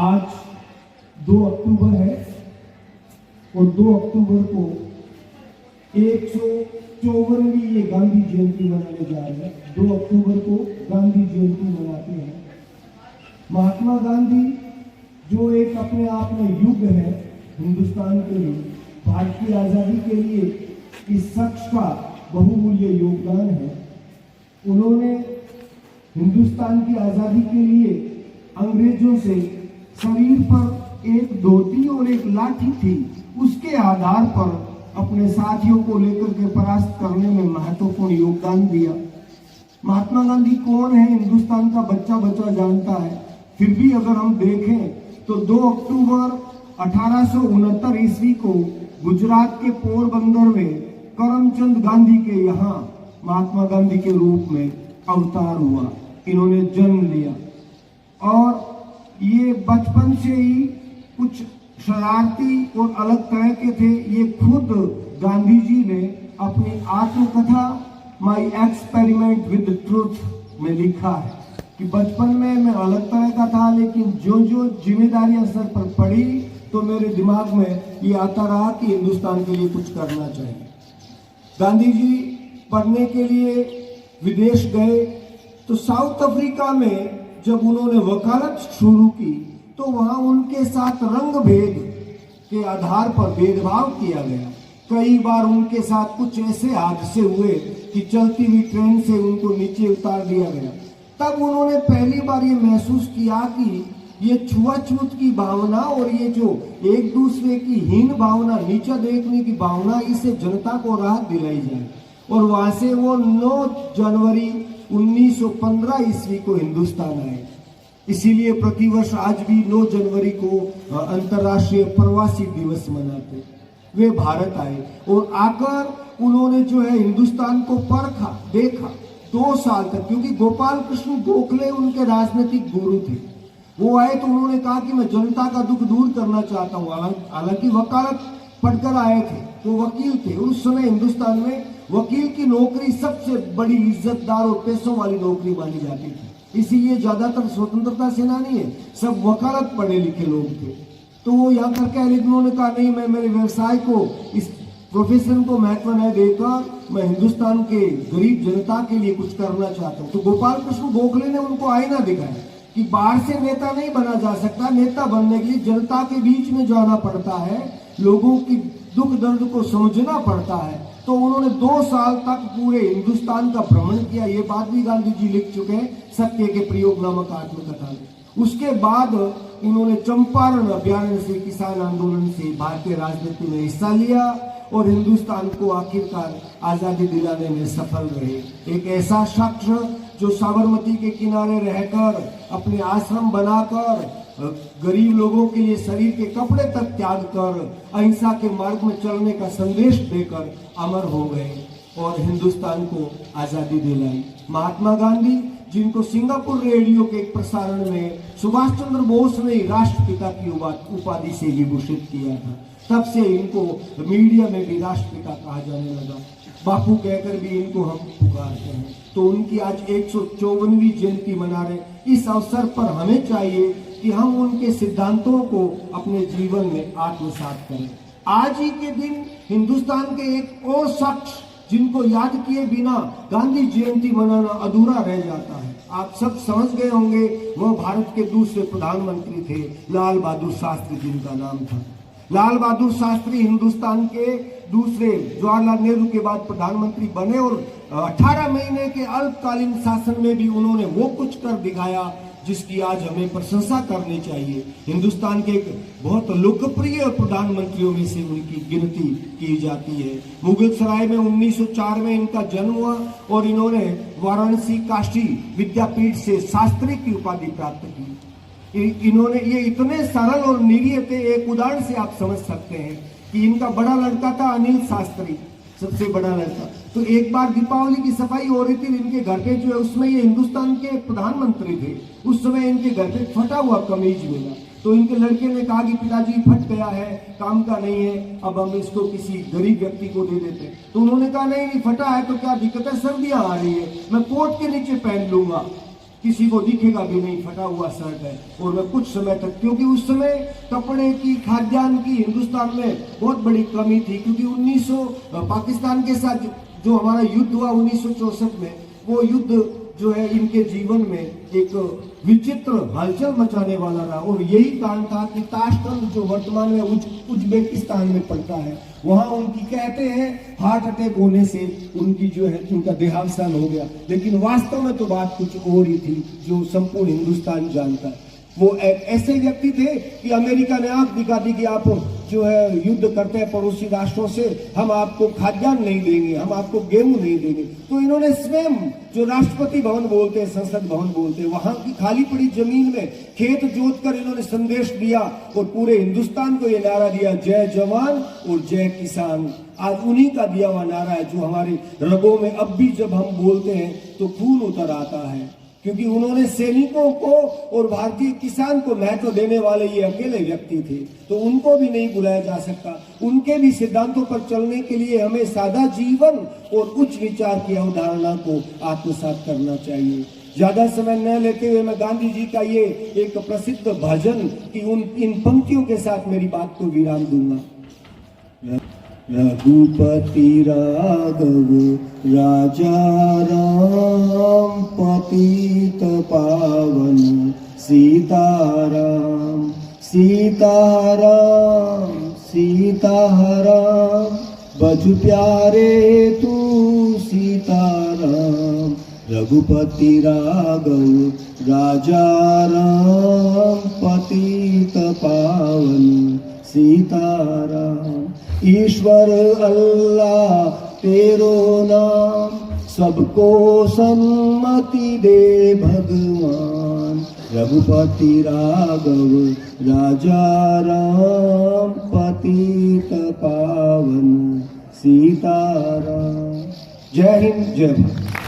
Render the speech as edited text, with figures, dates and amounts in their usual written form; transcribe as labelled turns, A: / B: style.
A: आज 2 अक्टूबर है और 2 अक्टूबर को 154वीं ये गांधी जयंती मनाने जा रहे हैं। 2 अक्टूबर को गांधी जयंती मनाते हैं। महात्मा गांधी जो एक अपने आप में युग है हिंदुस्तान के लिए, भारत की आज़ादी के लिए इस शख्स का बहुमूल्य योगदान है। उन्होंने हिंदुस्तान की आज़ादी के लिए अंग्रेजों से शरीर पर एक धोती और एक लाठी थी, उसके आधार पर अपने साथियों को लेकर के परास्त करने में महत्वपूर्ण योगदान दिया। महात्मा गांधी कौन है हिंदुस्तान का बच्चा बच्चा जानता है, फिर भी अगर हम देखें तो 2 अक्टूबर 1869 ईस्वी को गुजरात के पोरबंदर में करमचंद गांधी के यहाँ महात्मा गांधी के रूप में अवतार हुआ। इन्होंने जन्म लिया और ये बचपन से ही कुछ शरारती और अलग तरह के थे। ये खुद गांधी जी ने अपनी आत्मकथा माई एक्सपेरिमेंट विद ट्रूथ में लिखा है कि बचपन में मैं अलग तरह का था, लेकिन जो जो जिम्मेदारियां सर पर पड़ी तो मेरे दिमाग में ये आता रहा कि हिंदुस्तान के लिए कुछ करना चाहिए। गांधी जी पढ़ने के लिए विदेश गए तो साउथ अफ्रीका में जब उन्होंने वकालत शुरू की तो वहां उनके साथ रंग भेद के आधार पर भेदभाव किया गया। कई बार उनके साथ कुछ ऐसे हादसे हुए कि चलती हुई ट्रेन से उनको नीचे उतार दिया गया। तब उन्होंने पहली बार ये महसूस किया कि ये छुआछूत की भावना और ये जो एक दूसरे की हीन भावना, नीचा देखने की भावना, इसे जनता को राहत दिलाई जाए। और वहां से वो 9 जनवरी 1915 ईस्वी को हिंदुस्तान आए। इसीलिए प्रतिवर्ष आज भी 9 जनवरी को अंतर्राष्ट्रीय प्रवासी दिवस मनाते। वे भारत आए और आकर उन्होंने जो है हिंदुस्तान को परखा, देखा 2 साल तक, क्योंकि गोपाल कृष्ण गोखले उनके राजनीतिक गुरु थे। वो आए तो उन्होंने कहा कि मैं जनता का दुख दूर करना चाहता हूँ। हालांकि वकालत पढ़कर आए थे, वो वकील थे। उस समय हिंदुस्तान में वकील की नौकरी सबसे बड़ी इज्जतदार और पैसों वाली नौकरी मानी जाती थी। इसीलिए ज्यादातर स्वतंत्रता सेनानी है सब वकालत पढ़े लिखे लोग थे। तो वो यहाँ करके आए, लेकिन उन्होंने कहा नहीं, मैं मेरे व्यवसाय को, इस प्रोफेशन को महत्व न देकर मैं हिंदुस्तान के गरीब जनता के लिए कुछ करना चाहता हूँ। तो गोपाल कृष्ण गोखले ने उनको आईना दिखाया कि बाहर से नेता नहीं बना जा सकता, नेता बनने के लिए जनता के बीच में जाना पड़ता है, लोगों की दुख दर्द को समझना पड़ता है। तो उन्होंने 2 साल तक पूरे हिंदुस्तान का भ्रमण किया। ये बात भी गांधी जी लिख चुके हैं सत्य के प्रयोग नामक आत्मकथा में। उसके बाद उन्होंने चंपारण अभियान से, किसान आंदोलन से भारतीय राजनीति में हिस्सा लिया और हिंदुस्तान को आखिरकार आजादी दिलाने में सफल रहे। एक ऐसा शख्स जो साबरमती के किनारे रहकर, अपने आश्रम बनाकर, गरीब लोगों के लिए शरीर के कपड़े तक त्याग कर, अहिंसा के मार्ग में चलने का संदेश देकर अमर हो गए और हिंदुस्तान को आजादी दिलाई। महात्मा गांधी, जिनको सिंगापुर रेडियो के एक प्रसारण में सुभाष चंद्र बोस ने राष्ट्रपिता की उपाधि से विभूषित किया था, तब से इनको मीडिया में भी राष्ट्रपिता कहा जाने लगा। बापू कहकर भी इनको हम पुकारते हैं। तो उनकी आज 154वीं जयंती मना रहे। इस अवसर पर हमें चाहिए कि हम उनके सिद्धांतों को अपने जीवन में आत्मसात करें। आज ही के दिन हिंदुस्तान के एक और शख्स जिनको याद किए बिना गांधी जयंती मनाना अधूरा रह जाता है। आप सब समझ गए होंगे, वह भारत के दूसरे प्रधानमंत्री थे, लाल बहादुर शास्त्री जिनका नाम था। लाल बहादुर शास्त्री हिंदुस्तान के दूसरे, जवाहरलाल नेहरू के बाद प्रधानमंत्री बने और 18 महीने के अल्पकालीन शासन में भी उन्होंने वो कुछ कर दिखाया जिसकी आज हमें प्रशंसा करनी चाहिए। हिंदुस्तान के एक बहुत लोकप्रिय प्रधानमंत्रियों में से उनकी गिनती की जाती है। मुगल सराय में 1904 में इनका जन्म हुआ और इन्होंने वाराणसी काशी विद्यापीठ से शास्त्री की उपाधि प्राप्त की। इन्होंने, ये इतने सरल और निरीह थे, एक उदाहरण से आप समझ सकते हैं कि इनका बड़ा लड़का था अनिल शास्त्री, सबसे बड़ा लड़का। तो एक बार दीपावली की सफाई हो रही थी इनके घर पे, जो है उसमें ये हिंदुस्तान के प्रधानमंत्री थे। उस समय इनके घर पे फटा हुआ कमीज मिला, तो इनके लड़के ने कहा कि पिताजी फट गया है, काम का नहीं है, अब हम इसको किसी गरीब व्यक्ति को दे देते हैं। तो उन्होंने कहा नहीं, फटा है तो क्या दिक्कत है, सर्दियां आ रही है, मैं कोट के नीचे पहन लूंगा। किसी को दिखेगा भी नहीं, फटा हुआ शर्ट है। और मैं कुछ समय तक, क्योंकि उस समय कपड़े की, खाद्यान्न की हिंदुस्तान में बहुत बड़ी कमी थी, क्योंकि 1900 पाकिस्तान के साथ जो हमारा युद्ध हुआ 1964 में, वो युद्ध जो है इनके जीवन में एक विचित्र हलचल मचाने वाला रहा। और यही कारण था कि ताशकंद जो वर्तमान में उज्बेकिस्तान में पड़ता है, वहां उनकी कहते हैं हार्ट अटैक होने से उनकी जो है उनका देहावसान हो गया। लेकिन वास्तव में तो बात कुछ और ही थी, जो संपूर्ण हिंदुस्तान जानता है। वो ऐसे व्यक्ति थे कि अमेरिका ने आंख दिखा दी कि आप जो है युद्ध करते हैं पड़ोसी राष्ट्रों से, हम आपको खाद्यान्न नहीं देंगे, हम आपको गेहूं नहीं देंगे। तो इन्होंने स्वयं जो राष्ट्रपति भवन बोलते हैं, संसद भवन बोलते हैं, वहां की खाली पड़ी जमीन में खेत जोत कर इन्होंने संदेश दिया और पूरे हिंदुस्तान को यह नारा दिया, जय जवान और जय किसान। आज उन्हीं का दिया हुआ नारा है जो हमारे रगों में अब भी जब हम बोलते हैं तो खून उतर आता है, क्योंकि उन्होंने सैनिकों को और भारतीय किसान को महत्व देने वाले ये अकेले व्यक्ति थे। तो उनको भी नहीं बुलाया जा सकता। उनके भी सिद्धांतों पर चलने के लिए हमें सादा जीवन और उच्च विचार की अवधारणा को आत्मसात करना चाहिए। ज्यादा समय न लेते हुए मैं गांधी जी का ये एक प्रसिद्ध भजन की इन पंक्तियों के साथ मेरी बात को विराम दूंगा। रघुपति राघव राजा राम, पतित पावन सीताराम, सीताराम सीताराम, बजु प्यारे तू सीताराम। रघुपति राघव राजा राम, पतित पावन सीताराम। ईश्वर अल्लाह तेरो नाम, सबको सम्मति दे भगवान। रघुपति राघव राजा राम, पतित पावन सीताराम। जय हिंद, जय भारत।